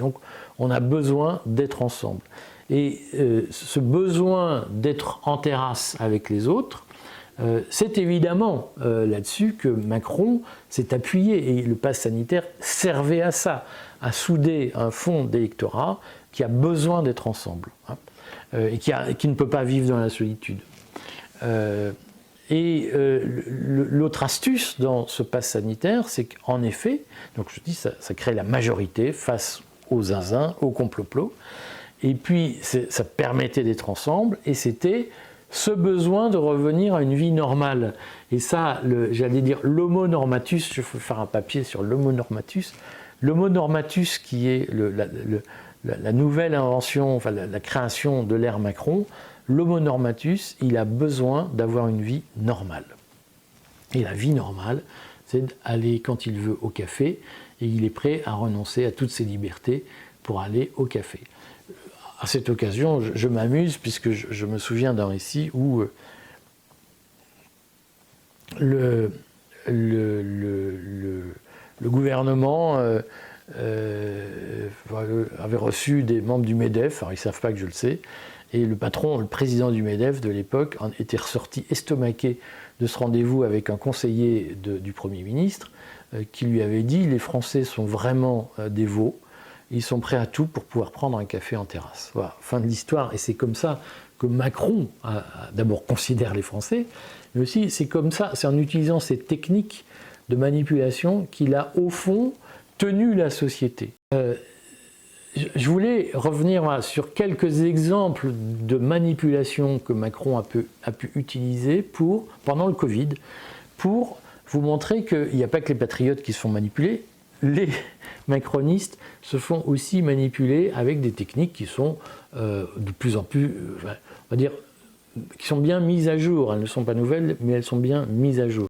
Donc on a besoin d'être ensemble. Et ce besoin d'être en terrasse avec les autres, c'est évidemment là-dessus que Macron s'est appuyé, et le pass sanitaire servait à ça, à souder un fond d'électorat qui a besoin d'être ensemble, hein, et qui ne peut pas vivre dans la solitude. L'autre astuce dans ce pass sanitaire, c'est qu'en effet, donc je dis ça crée la majorité face aux zinzins, aux complots, et puis ça permettait d'être ensemble, et c'était ce besoin de revenir à une vie normale. Et ça, j'allais dire l'homo normatus, je vais faire un papier sur l'homo normatus. L'homo normatus qui est la nouvelle invention, enfin la création de l'ère Macron, l'homo normatus, il a besoin d'avoir une vie normale. Et la vie normale, c'est d'aller quand il veut au café, et il est prêt à renoncer à toutes ses libertés pour aller au café. À cette occasion, je m'amuse puisque je me souviens d'un récit où le gouvernement avait reçu des membres du MEDEF, alors ils ne savent pas que je le sais, et le patron, le président du MEDEF de l'époque, était ressorti estomaqué de ce rendez-vous avec un conseiller du Premier ministre qui lui avait dit « Les Français sont vraiment des veaux, ils sont prêts à tout pour pouvoir prendre un café en terrasse. » Voilà, fin de l'histoire. Et c'est comme ça que Macron, d'abord, considère les Français, mais aussi c'est comme ça, c'est en utilisant ces techniques de manipulation qu'il a, au fond, tenu la société. Je voulais revenir sur quelques exemples de manipulation que Macron a pu utiliser pendant le Covid, pour vous montrer qu'il n'y a pas que les patriotes qui se font manipuler. Les macronistes se font aussi manipuler avec des techniques qui sont de plus en plus, on va dire, qui sont bien mises à jour. Elles ne sont pas nouvelles, mais elles sont bien mises à jour.